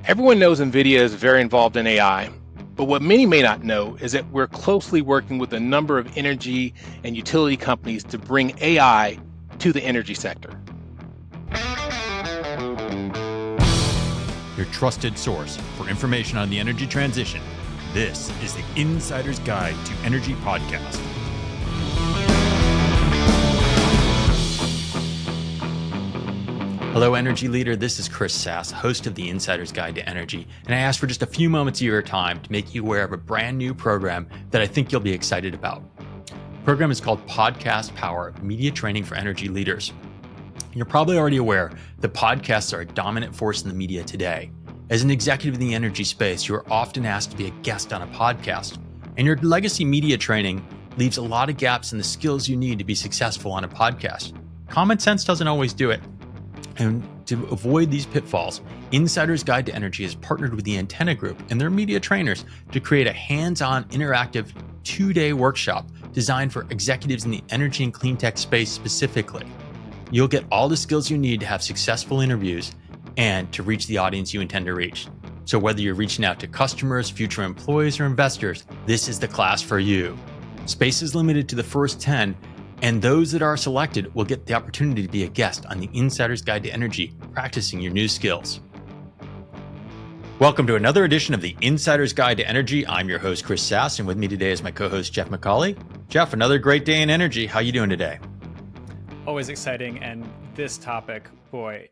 Everyone knows NVIDIA is very involved in AI, but what many may not know is that we're closely working with a number of energy and utility companies to bring AI to the energy sector. Your trusted source for information on the energy transition. This is the Insider's Guide to Energy podcast. Hello, Energy Leader. This is Chris Sass, host of the Insider's Guide to Energy, and I asked for just a few moments of your time to make you aware of a brand new program that I think you'll be excited about. The program is called Podcast Power, Media Training for Energy Leaders. You're probably already aware that podcasts are a dominant force in the media today. As an executive in the energy space, you are often asked to be a guest on a podcast, and your legacy media training leaves a lot of gaps in the skills you need to be successful on a podcast. Common sense doesn't always do it. And to avoid these pitfalls, Insider's Guide to Energy has partnered with the Antenna Group and their media trainers to create a hands-on interactive 2-day workshop designed for executives in the energy and clean tech space specifically. You'll get all the skills you need to have successful interviews and to reach the audience you intend to reach. So whether you're reaching out to customers, future employees, or investors, this is the class for you. Space is limited to the first 10, and those that are selected will get the opportunity to be a guest on the Insider's Guide to Energy, practicing your new skills. Welcome to another edition of the Insider's Guide to Energy. I'm your host, Chris Sass, and with me today is my co-host, Jeff McCauley. Jeff, another great day in energy. How you doing today? Always exciting. And this topic, boy,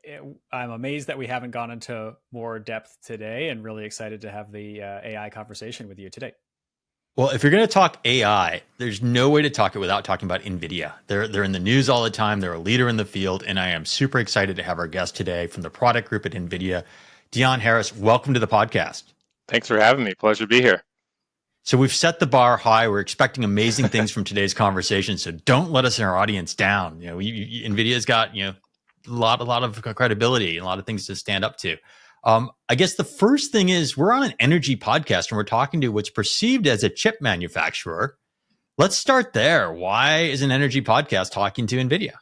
I'm amazed that we haven't gone into more depth today, and really excited to have the AI conversation with you today. Well, if you're going to talk AI, there's no way to talk it without talking about NVIDIA. They're in the news all the time. They're a leader in the field, and I am super excited to have our guest today from the product group at NVIDIA, Dion Harris. Welcome to the podcast. Thanks for having me. Pleasure to be here. So we've set the bar high. We're expecting amazing things from today's conversation. So don't let us and our audience down. You know, NVIDIA's got a lot of credibility and a lot of things to stand up to. I guess the first thing is we're on an energy podcast and we're talking to what's perceived as a chip manufacturer. Let's start there. Why is an energy podcast talking to NVIDIA?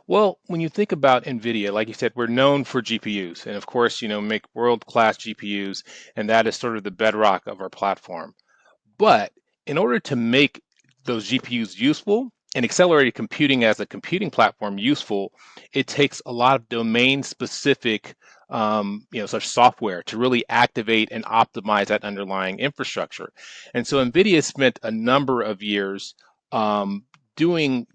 Well, when you think about NVIDIA, like you said, we're known for GPUs, and of course, make world-class GPUs, and that is sort of the bedrock of our platform. But in order to make those GPUs useful and accelerated computing as a computing platform useful, it takes a lot of domain-specific such software to really activate and optimize that underlying infrastructure. And so NVIDIA spent a number of years doing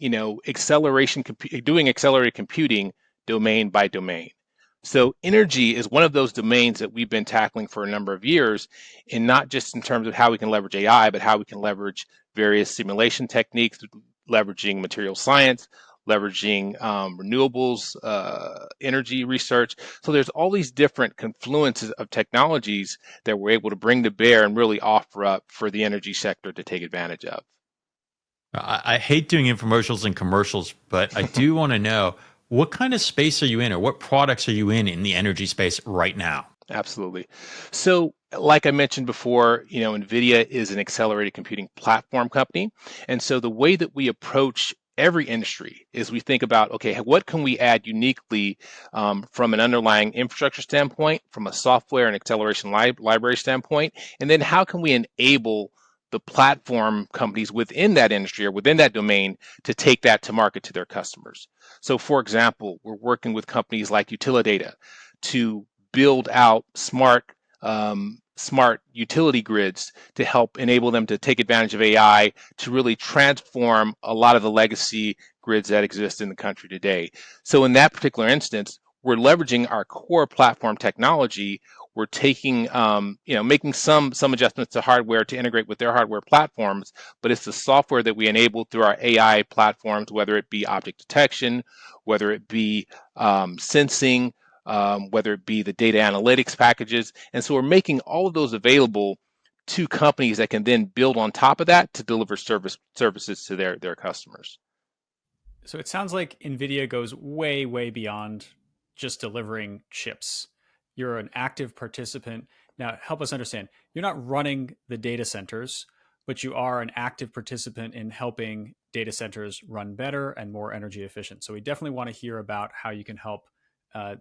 accelerated computing domain by domain. So energy is one of those domains that we've been tackling for a number of years, and not just in terms of how we can leverage AI, but how we can leverage various simulation techniques, leveraging material science, leveraging renewables, energy research. So there's all these different confluences of technologies that we're able to bring to bear and really offer up for the energy sector to take advantage of. I hate doing infomercials and commercials, but I do want to know, what kind of space are you in, or what products are you in the energy space right now? Absolutely. So like I mentioned before, NVIDIA is an accelerated computing platform company. And so the way that we approach every industry is we think about, okay, what can we add uniquely from an underlying infrastructure standpoint, from a software and acceleration library standpoint, and then how can we enable the platform companies within that industry or within that domain to take that to market to their customers. So for example, we're working with companies like Utilidata to build out smart utility grids to help enable them to take advantage of AI to really transform a lot of the legacy grids that exist in the country today. So in that particular instance, we're leveraging our core platform technology. We're taking, making some adjustments to hardware to integrate with their hardware platforms, but it's the software that we enable through our AI platforms, whether it be object detection, whether it be sensing, whether it be the data analytics packages. And so we're making all of those available to companies that can then build on top of that to deliver services to their customers. So it sounds like NVIDIA goes way, way beyond just delivering chips. You're an active participant. Now, help us understand, you're not running the data centers, but you are an active participant in helping data centers run better and more energy efficient. So we definitely want to hear about how you can help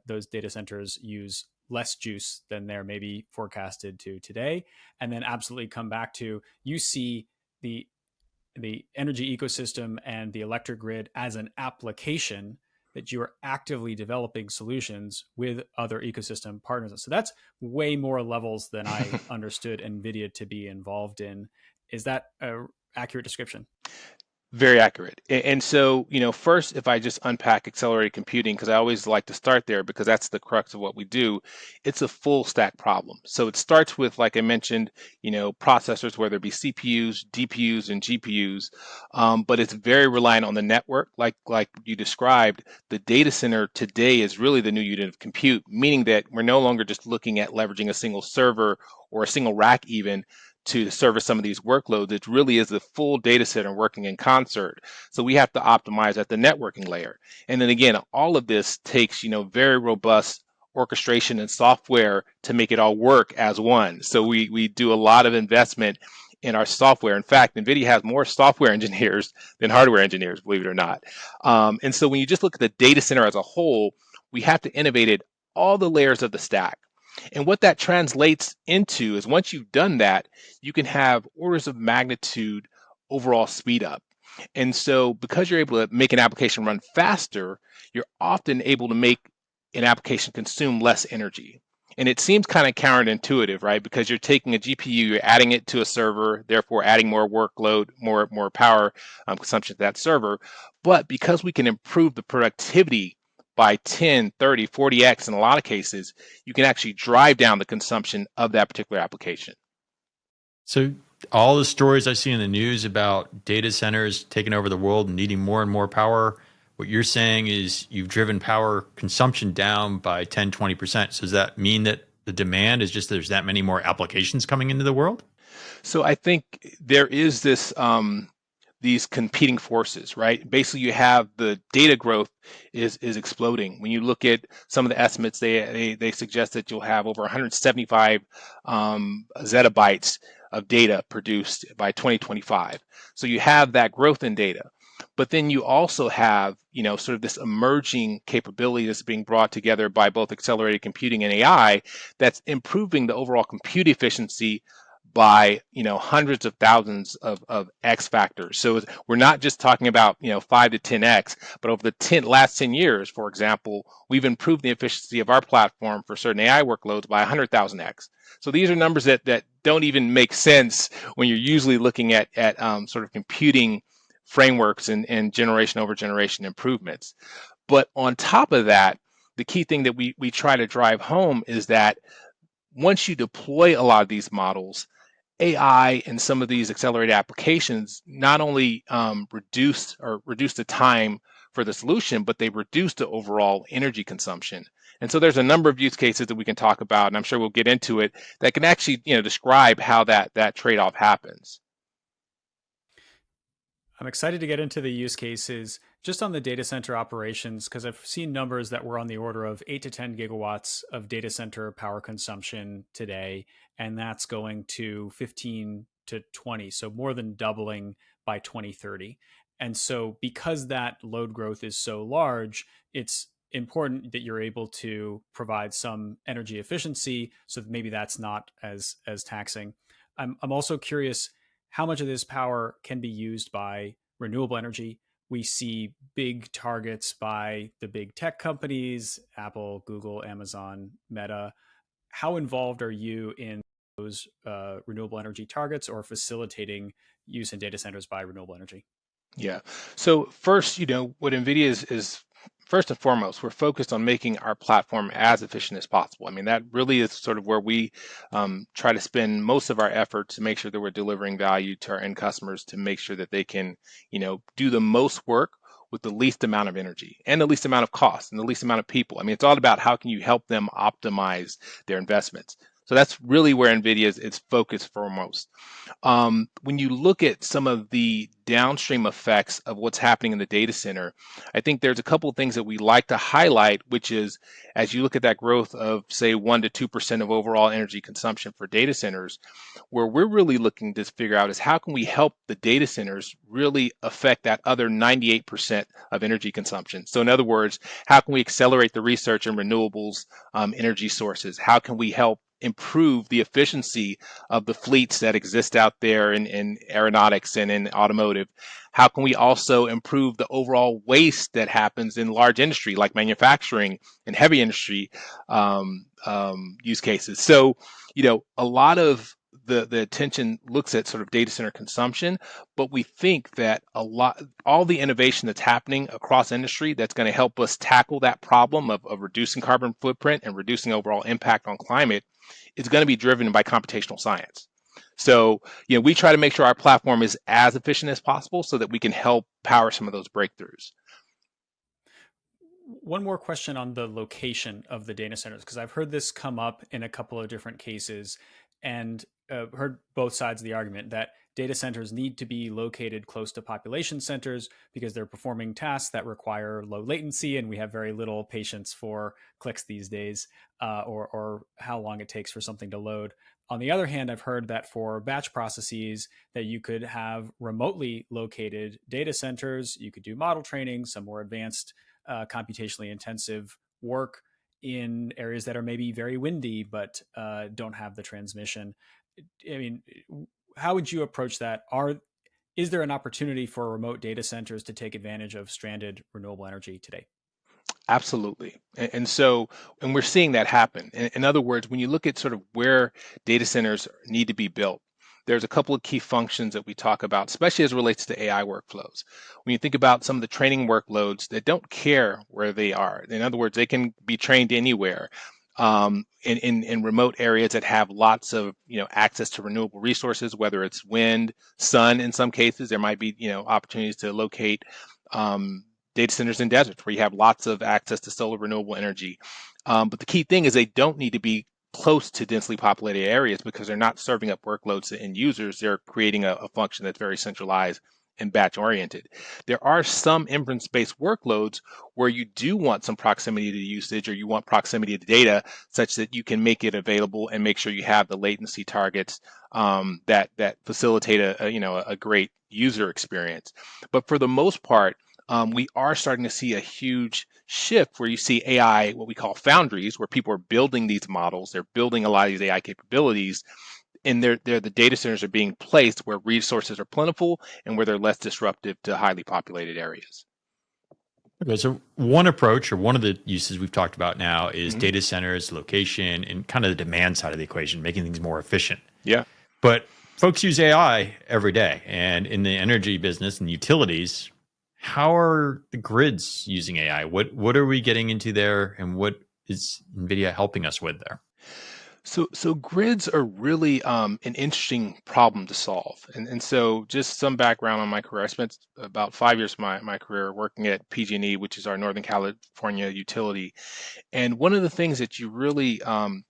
those data centers use less juice than they're maybe forecasted to today, and then absolutely come back to, you see the energy ecosystem and the electric grid as an application that you are actively developing solutions with other ecosystem partners. So that's way more levels than I understood NVIDIA to be involved in. Is that a accurate description? Very accurate. And so, first, if I just unpack accelerated computing, because I always like to start there because that's the crux of what we do, it's a full stack problem. So it starts with, like I mentioned, processors, whether it be CPUs, DPUs, and GPUs, but it's very reliant on the network. Like you described, the data center today is really the new unit of compute, meaning that we're no longer just looking at leveraging a single server or a single rack even to service some of these workloads. It really is the full data center working in concert. So we have to optimize at the networking layer. And then again, all of this takes, very robust orchestration and software to make it all work as one. So we do a lot of investment in our software. In fact, NVIDIA has more software engineers than hardware engineers, believe it or not. And so when you just look at the data center as a whole, we have to innovate at all the layers of the stack. And what that translates into is once you've done that, you can have orders of magnitude overall speed up. And so because you're able to make an application run faster, you're often able to make an application consume less energy. And it seems kind of counterintuitive, right? Because you're taking a GPU, you're adding it to a server, therefore adding more workload, more power consumption to that server. But because we can improve the productivity by 10, 30, 40x in a lot of cases, you can actually drive down the consumption of that particular application. So all the stories I see in the news about data centers taking over the world and needing more and more power, what you're saying is you've driven power consumption down by 10, 20%. So does that mean that the demand is just there's that many more applications coming into the world? So I think there is this these competing forces, right? Basically, you have the data growth is exploding. When you look at some of the estimates, they suggest that you'll have over 175 zettabytes of data produced by 2025. So you have that growth in data. But then you also have, sort of this emerging capability that's being brought together by both accelerated computing and AI that's improving the overall compute efficiency by hundreds of thousands of X factors. So we're not just talking about 5 to 10x, but over the last 10 years, for example, we've improved the efficiency of our platform for certain AI workloads by 100,000x. So these are numbers that don't even make sense when you're usually looking at sort of computing frameworks and generation over generation improvements. But on top of that, the key thing that we try to drive home is that once you deploy a lot of these models, AI and some of these accelerated applications not only reduce the time for the solution, but they reduce the overall energy consumption. And so there's a number of use cases that we can talk about, and I'm sure we'll get into it, that can actually describe how that trade-off happens. I'm excited to get into the use cases just on the data center operations because I've seen numbers that were on the order of 8 to 10 gigawatts of data center power consumption today, and that's going to 15 to 20, so more than doubling by 2030. And so because that load growth is so large, it's important that you're able to provide some energy efficiency so that maybe that's not as taxing. I'm also curious how much of this power can be used by renewable energy. We see big targets by the big tech companies, Apple, Google, Amazon, Meta. How involved are you in those renewable energy targets or facilitating use in data centers by renewable energy? Yeah. So first, what NVIDIA is first and foremost, we're focused on making our platform as efficient as possible. I mean, that really is sort of where we try to spend most of our effort to make sure that we're delivering value to our end customers to make sure that they can, do the most work with the least amount of energy and the least amount of cost and the least amount of people. I mean, it's all about how can you help them optimize their investments. So that's really where NVIDIA is focused foremost. When you look at some of the downstream effects of what's happening in the data center, I think there's a couple of things that we like to highlight, which is as you look at that growth of, say, 1 to 2% of overall energy consumption for data centers, where we're really looking to figure out is how can we help the data centers really affect that other 98% of energy consumption. So in other words, how can we accelerate the research in renewables energy sources? How can we help improve the efficiency of the fleets that exist out there in aeronautics and in automotive? How can we also improve the overall waste that happens in large industry like manufacturing and heavy industry use cases? So, a lot of the attention looks at sort of data center consumption, but we think that all the innovation that's happening across industry that's going to help us tackle that problem of reducing carbon footprint and reducing overall impact on climate is going to be driven by computational science. So, we try to make sure our platform is as efficient as possible so that we can help power some of those breakthroughs. One more question on the location of the data centers, because I've heard this come up in a couple of different cases and heard both sides of the argument that data centers need to be located close to population centers because they're performing tasks that require low latency, and we have very little patience for clicks these days, or how long it takes for something to load. On the other hand, I've heard that for batch processes that you could have remotely located data centers, you could do model training, some more advanced computationally intensive work in areas that are maybe very windy but don't have the transmission. I mean, how would you approach that? Is there an opportunity for remote data centers to take advantage of stranded renewable energy today? Absolutely. And we're seeing that happen. In other words, when you look at sort of where data centers need to be built, there's a couple of key functions that we talk about, especially as it relates to AI workflows. When you think about some of the training workloads that don't care where they are, in other words, they can be trained anywhere. In remote areas that have lots of access to renewable resources, whether it's wind, sun, in some cases, there might be opportunities to locate data centers in deserts where you have lots of access to solar renewable energy. But the key thing is they don't need to be close to densely populated areas because they're not serving up workloads to end users. They're creating a function that's very centralized and batch oriented. There are some inference-based workloads where you do want some proximity to usage or you want proximity to data such that you can make it available and make sure you have the latency targets that facilitate a great user experience. But for the most part, we are starting to see a huge shift where you see AI, what we call foundries, where people are building these models, they're building a lot of these AI capabilities, and the data centers are being placed where resources are plentiful and where they're less disruptive to highly populated areas. Okay, so one approach or one of the uses we've talked about now is Mhm. data centers, location, and kind of the demand side of the equation, making things more efficient. Yeah. But folks use AI every day. And in the energy business and utilities, how are the grids using AI? What are we getting into there? And what is NVIDIA helping us with there? So grids are really an interesting problem to solve. And so just some background on my career. I spent about 5 years of my career working at PG&E, which is our Northern California utility. And one of the things that you really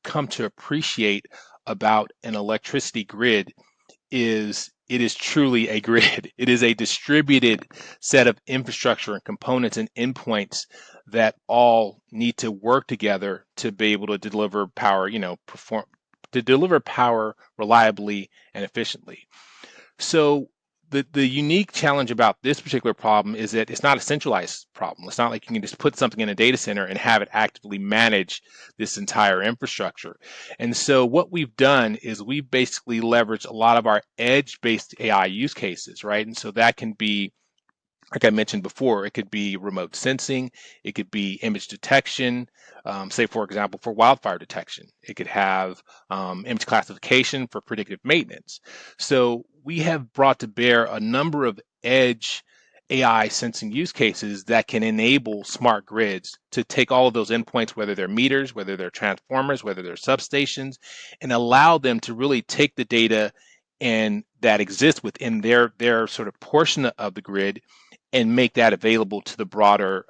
come to appreciate about an electricity grid is it is truly a grid. It is a distributed set of infrastructure and components and endpoints that all need to work together to be able to deliver power, to deliver power reliably and efficiently. So the unique challenge about this particular problem is that it's not a centralized problem. It's not like you can just put something in a data center and have it actively manage this entire infrastructure. And so what we've done is we've basically leveraged a lot of our edge-based AI use cases, right? And so that can be, like I mentioned before, it could be remote sensing, it could be image detection, say, for example, for wildfire detection. It could have image classification for predictive maintenance. So we have brought to bear a number of edge AI sensing use cases that can enable smart grids to take all of those endpoints, whether they're meters, whether they're transformers, whether they're substations, and allow them to really take the data and that exists within their sort of portion of the grid and make that available to the broader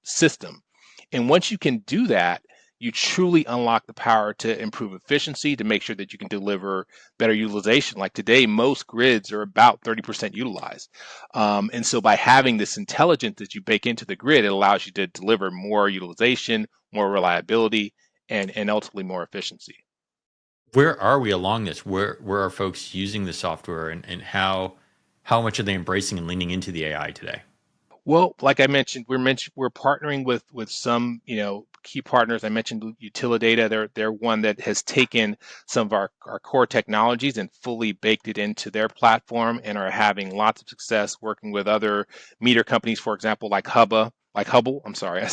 system. And once you can do that, you truly unlock the power to improve efficiency, to make sure that you can deliver better utilization. Like today, most grids are about 30% utilized. And so by having this intelligence that you bake into the grid, it allows you to deliver more utilization, more reliability, and ultimately more efficiency. Where are we along this? Where are folks using the software, and how much are they embracing and leaning into the AI today? Well, like I mentioned, we're partnering with some key partners. I mentioned Utilidata. They're one that has taken some of our core technologies and fully baked it into their platform and are having lots of success working with other meter companies, for example, like Hubble. I'm sorry.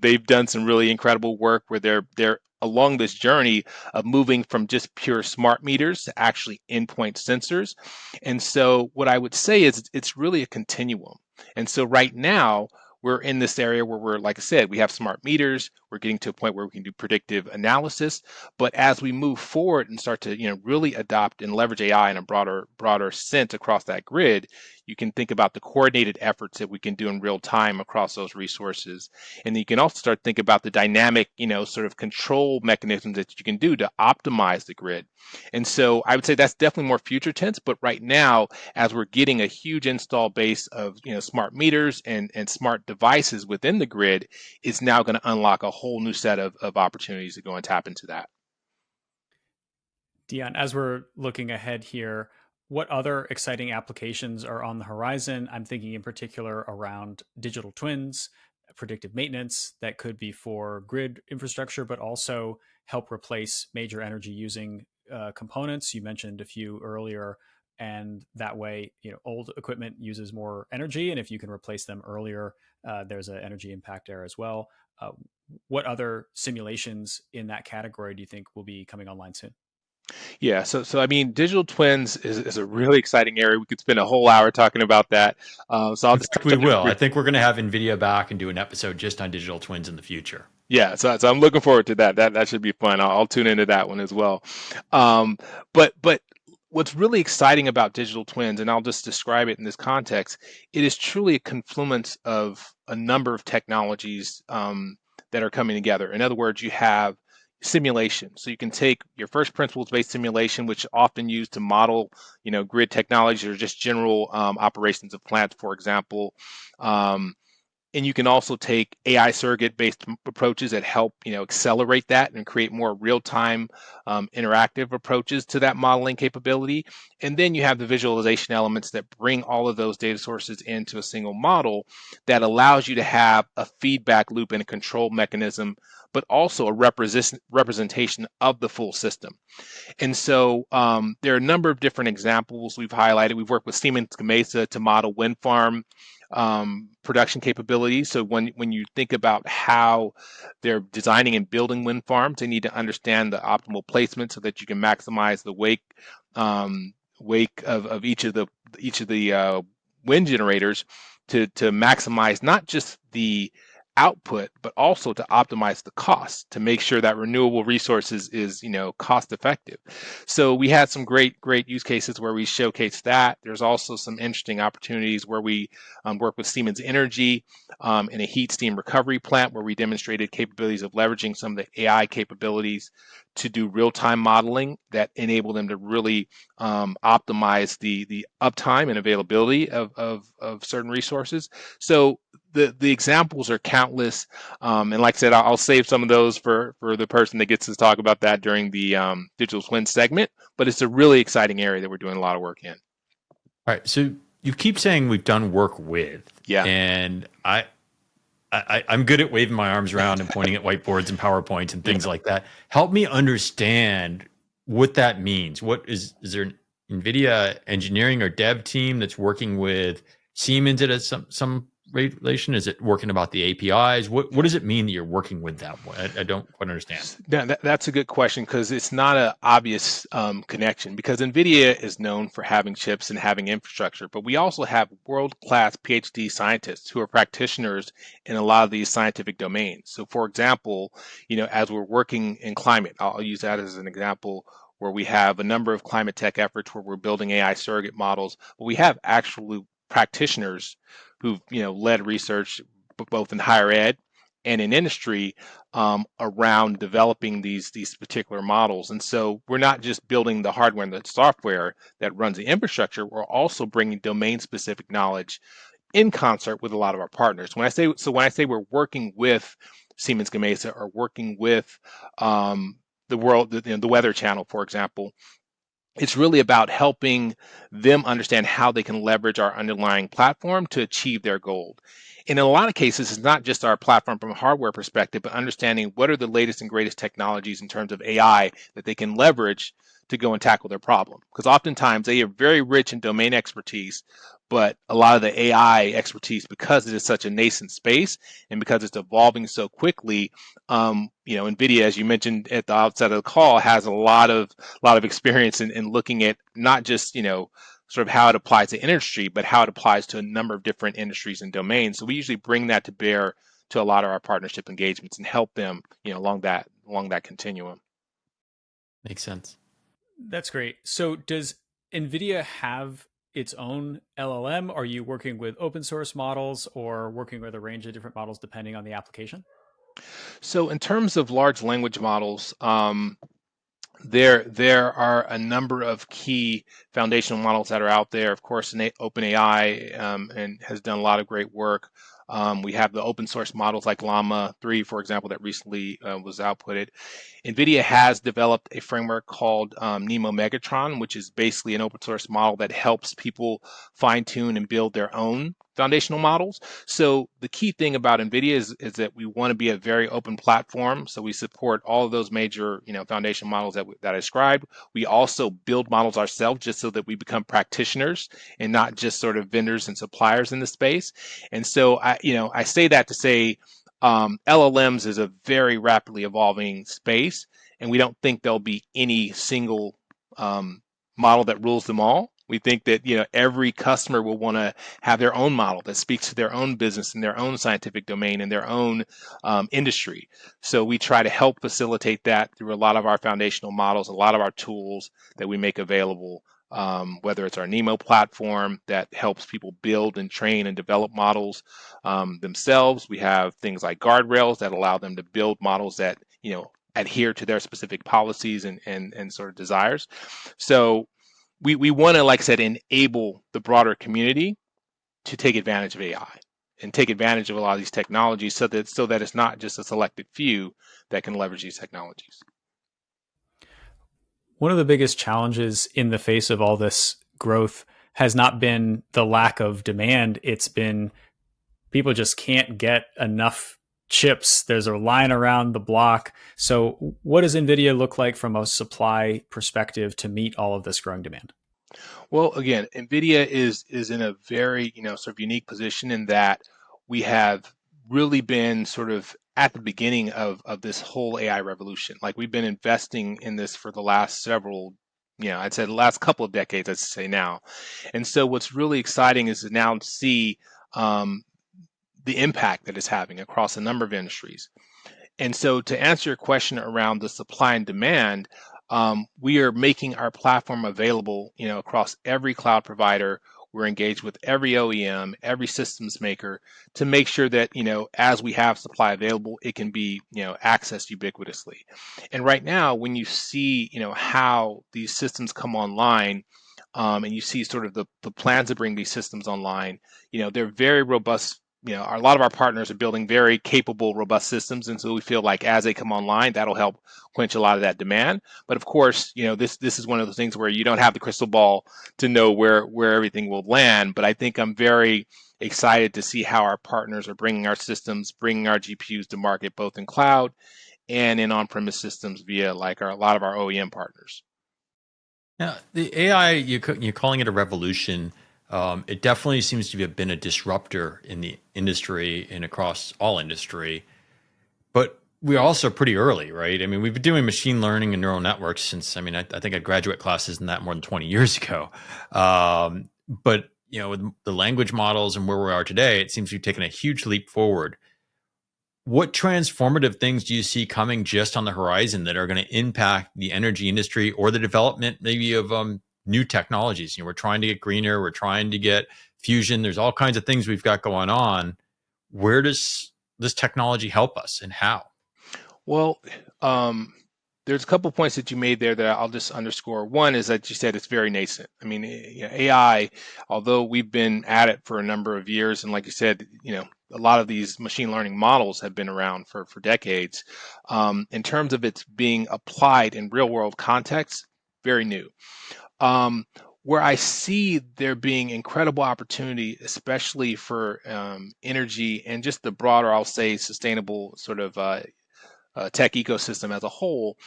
They've done some really incredible work where they're along this journey of moving from just pure smart meters to actually endpoint sensors. And so what I would say is it's really a continuum. And so right now, we're in this area where we're, like I said, we have smart meters. We're getting to a point where we can do predictive analysis. But as we move forward and start to, really adopt and leverage AI in a broader sense across that grid, you can think about the coordinated efforts that we can do in real time across those resources. And you can also start to think about the dynamic, sort of control mechanisms that you can do to optimize the grid. And so I would say that's definitely more future tense. But right now, as we're getting a huge install base of smart meters and smart devices within the grid, it's now going to unlock a whole new set of opportunities to go and tap into that. Dion, as we're looking ahead here, what other exciting applications are on the horizon? I'm thinking in particular around digital twins, predictive maintenance that could be for grid infrastructure, but also help replace major energy using components. You mentioned a few earlier, and that way, old equipment uses more energy, and if you can replace them earlier, there's an energy impact there as well. What other simulations in that category do you think will be coming online soon? Yeah, so I mean, digital twins is a really exciting area. We could spend a whole hour talking about that. So I'll In just fact, touch we on it will. I briefly. think we're going to have NVIDIA back and do an episode just on digital twins in the future. Yeah, so I'm looking forward to that. That should be fun. I'll tune into that one as well. Um, but what's really exciting about digital twins, and I'll just describe it in this context, it is truly a confluence of a number of technologies that are coming together. In other words, you have simulation. So you can take your first principles based simulation, which is often used to model, grid technologies or just general operations of plants, for example. Um, and you can also take AI surrogate based approaches that help accelerate that and create more real-time interactive approaches to that modeling capability. And then you have the visualization elements that bring all of those data sources into a single model that allows you to have a feedback loop and a control mechanism, but also a representation of the full system. And so there are a number of different examples we've highlighted. We've worked with Siemens Gamesa to model wind farm production capabilities. So when you think about how they're designing and building wind farms, they need to understand the optimal placement so that you can maximize the wake of each of the wind generators to maximize not just the output, but also to optimize the cost to make sure that renewable resources is cost effective. So we had some great use cases where we showcased that. There's also some interesting opportunities where we work with Siemens Energy in a heat steam recovery plant where we demonstrated capabilities of leveraging some of the AI capabilities to do real-time modeling that enable them to really optimize the uptime and availability of certain resources. So the examples are countless, and like I said, I'll save some of those for the person that gets to talk about that during the digital twin segment. But it's a really exciting area that we're doing a lot of work in. All right. So you keep saying we've done work with, Yeah. and I'm good at waving my arms around and pointing at whiteboards and PowerPoints and things Yeah. like that. Help me understand what that means. What is there an NVIDIA engineering or dev team that's working with Siemens at some relation? Is it working about the APIs? What does it mean that you're working with them? I don't quite understand. That's a good question because it's not an obvious connection because NVIDIA is known for having chips and having infrastructure, but we also have world-class PhD scientists who are practitioners in a lot of these scientific domains. So for example, as we're working in climate, I'll use that as an example where we have a number of climate tech efforts where we're building AI surrogate models, but we have actual practitioners who've led research both in higher ed and in industry around developing these particular models. And so we're not just building the hardware and the software that runs the infrastructure, we're also bringing domain specific knowledge in concert with a lot of our partners. When I say we're working with Siemens Gamesa or working with the Weather Channel, for example, it's really about helping them understand how they can leverage our underlying platform to achieve their goal. And in a lot of cases, it's not just our platform from a hardware perspective, but understanding what are the latest and greatest technologies in terms of AI that they can leverage to go and tackle their problem. Because oftentimes they are very rich in domain expertise, but a lot of the AI expertise, because it is such a nascent space and because it's evolving so quickly, NVIDIA, as you mentioned at the outset of the call, has a lot of experience in looking at not just sort of how it applies to industry, but how it applies to a number of different industries and domains. So we usually bring that to bear to a lot of our partnership engagements and help them along that continuum. Makes sense. That's great. So does NVIDIA have its own LLM? Are you working with open source models or working with a range of different models depending on the application? So in terms of large language models, there are a number of key foundational models that are out there. Of course, OpenAI and has done a lot of great work. We have the open source models like Llama 3, for example, that recently was outputted. NVIDIA has developed a framework called Nemo Megatron, which is basically an open source model that helps people fine tune and build their own foundational models. So the key thing about NVIDIA is that we want to be a very open platform. So we support all of those major foundation models that I described. We also build models ourselves just so that we become practitioners and not just sort of vendors and suppliers in the space. And so I say that to say LLMs is a very rapidly evolving space, and we don't think there'll be any single model that rules them all. We think that every customer will want to have their own model that speaks to their own business and their own scientific domain and their own industry. So we try to help facilitate that through a lot of our foundational models, a lot of our tools that we make available. Whether it's our Nemo platform that helps people build and train and develop models themselves. We have things like guardrails that allow them to build models that adhere to their specific policies and sort of desires. So we want to, like I said, enable the broader community to take advantage of AI and take advantage of a lot of these technologies so that it's not just a selected few that can leverage these technologies. One of the biggest challenges in the face of all this growth has not been the lack of demand. It's been people just can't get enough chips. There's a line around the block. So what does NVIDIA look like from a supply perspective to meet all of this growing demand? Well, again, NVIDIA is in a very sort of unique position in that we have really been sort of at the beginning of this whole AI revolution. Like we've been investing in this for the last several, I'd say the last couple of decades, I'd say now. And so what's really exciting is to now see the impact that it's having across a number of industries. And so to answer your question around the supply and demand, we are making our platform available, across every cloud provider. We're engaged with every OEM, every systems maker to make sure that, as we have supply available, it can be, accessed ubiquitously. And right now, when you see, how these systems come online, and you see sort of the plans to bring these systems online, they're very robust. A lot of our partners are building very capable, robust systems, and so we feel like as they come online, that'll help quench a lot of that demand. But of course, this is one of those things where you don't have the crystal ball to know where everything will land. But I think I'm very excited to see how our partners are bringing our systems, bringing our GPUs to market, both in cloud and in on-premise systems via like a lot of our OEM partners. Now, the AI, you're calling it a revolution. It definitely seems to have been a disruptor in the industry and across all industry. But we're also pretty early, right? I mean, we've been doing machine learning and neural networks since, I think I had graduate classes in that more than 20 years ago. But, with the language models and where we are today, it seems we've taken a huge leap forward. What transformative things do you see coming just on the horizon that are going to impact the energy industry or the development maybe of new technologies? We're trying to get greener. We're trying to get fusion. There's all kinds of things we've got going on. Where does this technology help us, and how? Well, um, there's a couple points that you made there that I'll just underscore. One is that you said it's very nascent. I mean, AI, although we've been at it for a number of years, and like you said, a lot of these machine learning models have been around for decades. In terms of its being applied in real world context, very new. Um, where I see there being incredible opportunity, especially for energy and just the broader, I'll say, sustainable sort of tech ecosystem as a whole,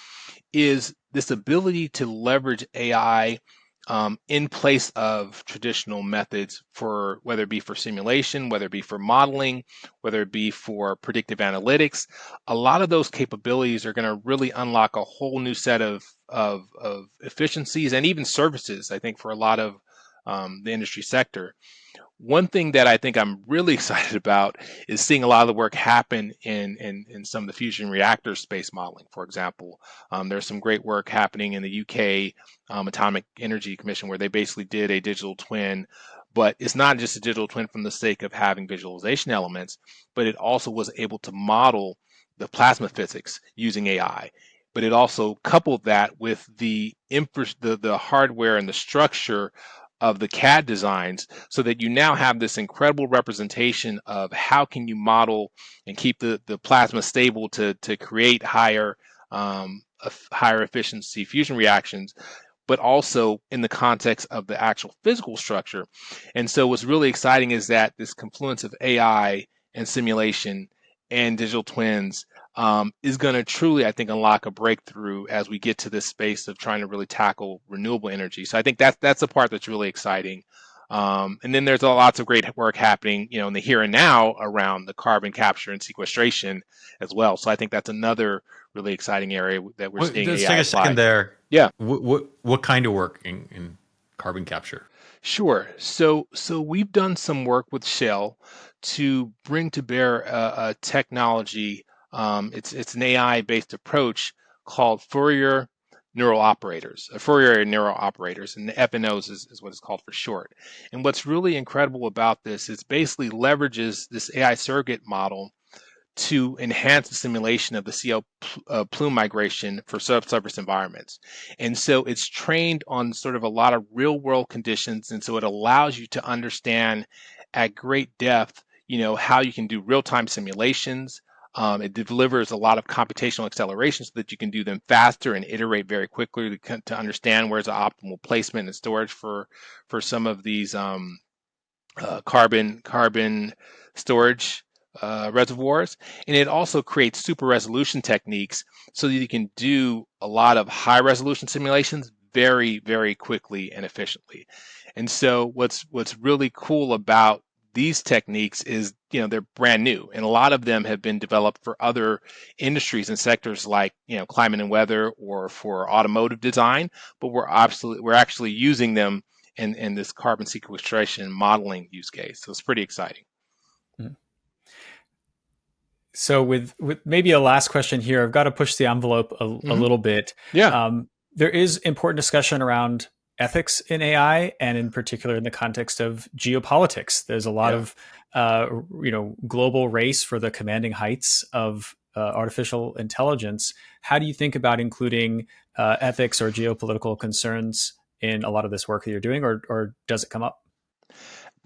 is this ability to leverage AI in place of traditional methods, for whether it be for simulation, whether it be for modeling, whether it be for predictive analytics. A lot of those capabilities are going to really unlock a whole new set of efficiencies and even services, I think, for a lot of the industry sector. One thing that I think I'm really excited about is seeing a lot of the work happen in some of the fusion reactor space modeling, for example. There's some great work happening in the UK Atomic Energy Commission, where they basically did a digital twin, but it's not just a digital twin from the sake of having visualization elements, but it also was able to model the plasma physics using AI. But it also coupled that with the hardware and the structure of the CAD designs, so that you now have this incredible representation of how can you model and keep the plasma stable to create higher efficiency fusion reactions, but also in the context of the actual physical structure. And so what's really exciting is that this confluence of AI and simulation and digital twins is going to truly, I think, unlock a breakthrough as we get to this space of trying to really tackle renewable energy. So I think that's the part that's really exciting. And then there's lots of great work happening, in the here and now around the carbon capture and sequestration as well. So I think that's another really exciting area that we're seeing Let's AI take a second applied. there. Yeah. What kind of work in carbon capture? Sure. So we've done some work with Shell to bring to bear a technology. It's an AI-based approach called Fourier neural operators, and the FNOs is what it's called for short. And what's really incredible about this is basically leverages this AI surrogate model to enhance the simulation of the CO plume migration for subsurface environments. And so it's trained on sort of a lot of real world conditions. And so it allows you to understand at great depth, how you can do real time simulations. It delivers a lot of computational acceleration so that you can do them faster and iterate very quickly to understand where's the optimal placement and storage for some of these carbon storage reservoirs. And it also creates super resolution techniques so that you can do a lot of high resolution simulations very, very quickly and efficiently. And so what's really cool about these techniques is, they're brand new, and a lot of them have been developed for other industries and sectors like, climate and weather, or for automotive design, but we're actually using them in this carbon sequestration modeling use case. So it's pretty exciting. Mhm. So with maybe a last question here, I've got to push the envelope a Hmm. little bit. Yeah. There is important discussion around ethics in AI, and in particular in the context of geopolitics. There's a lot Yeah. of global race for the commanding heights of artificial intelligence. How do you think about including ethics or geopolitical concerns in a lot of this work that you're doing, or does it come up?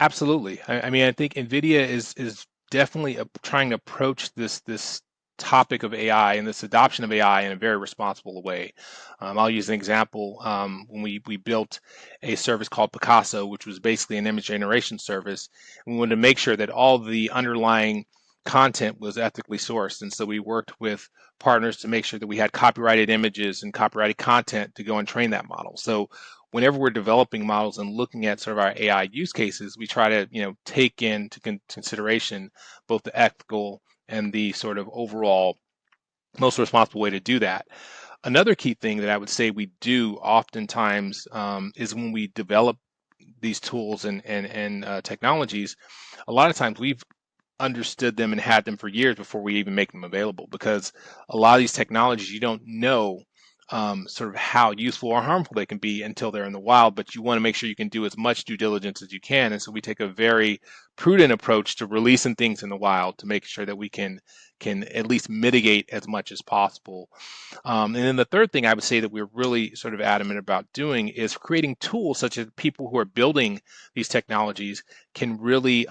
Absolutely. I mean, I think NVIDIA is definitely trying to approach this topic of AI and this adoption of AI in a very responsible way. I'll use an example. When we built a service called Picasso, which was basically an image generation service, we wanted to make sure that all the underlying content was ethically sourced. And so we worked with partners to make sure that we had copyrighted images and copyrighted content to go and train that model. So whenever we're developing models and looking at sort of our AI use cases, we try to take into consideration both the ethical and the sort of overall most responsible way to do that. Another key thing that I would say we do oftentimes is when we develop these tools and technologies, a lot of times we've understood them and had them for years before we even make them available, because a lot of these technologies you don't know sort of how useful or harmful they can be until they're in the wild, but you want to make sure you can do as much due diligence as you can. And so we take a very prudent approach to releasing things in the wild to make sure that we can at least mitigate as much as possible. And then the third thing I would say that we're really sort of adamant about doing is creating tools such that people who are building these technologies can really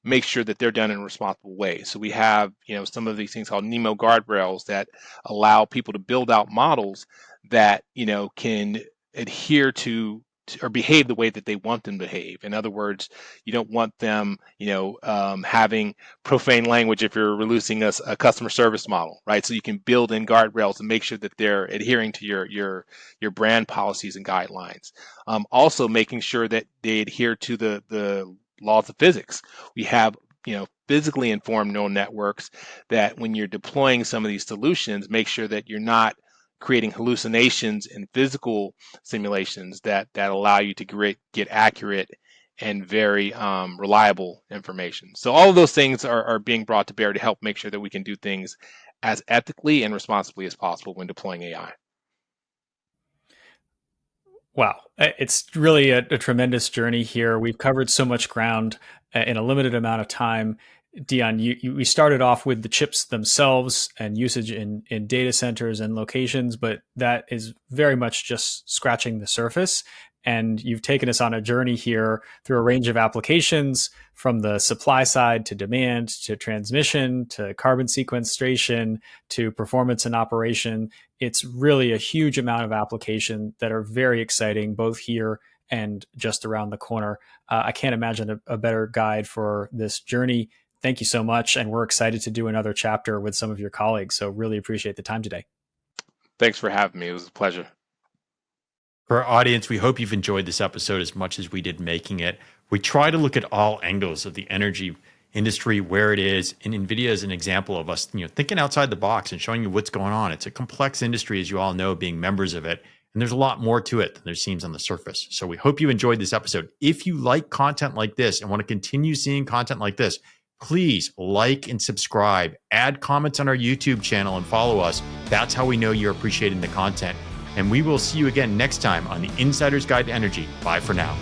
make sure that they're done in a responsible way. So we have, some of these things called NEMO guardrails that allow people to build out models that, can adhere to or behave the way that they want them to behave. In other words, you don't want them, having profane language if you're releasing a customer service model, right? So you can build in guardrails and make sure that they're adhering to your brand policies and guidelines. Also, making sure that they adhere to the laws of physics. We have, physically informed neural networks that when you're deploying some of these solutions, make sure that you're not creating hallucinations in physical simulations that allow you to get accurate and very reliable information. So all of those things are being brought to bear to help make sure that we can do things as ethically and responsibly as possible when deploying AI. Wow. It's really a tremendous journey here. We've covered so much ground in a limited amount of time. Dion, we started off with the chips themselves and usage in data centers and locations, but that is very much just scratching the surface. And you've taken us on a journey here through a range of applications, from the supply side to demand to transmission to carbon sequestration to performance and operation. It's really a huge amount of application that are very exciting, both here and just around the corner. I can't imagine a better guide for this journey. Thank you so much. And we're excited to do another chapter with some of your colleagues. So really appreciate the time today. Thanks for having me. It was a pleasure. For our audience, we hope you've enjoyed this episode as much as we did making it. We try to look at all angles of the energy industry, where it is, and NVIDIA is an example of us, thinking outside the box and showing you what's going on. It's a complex industry, as you all know, being members of it, and there's a lot more to it than there seems on the surface. So we hope you enjoyed this episode. If you like content like this and want to continue seeing content like this, please like and subscribe, add comments on our YouTube channel, and follow us. That's how we know you're appreciating the content. And we will see you again next time on the Insider's Guide to Energy. Bye for now.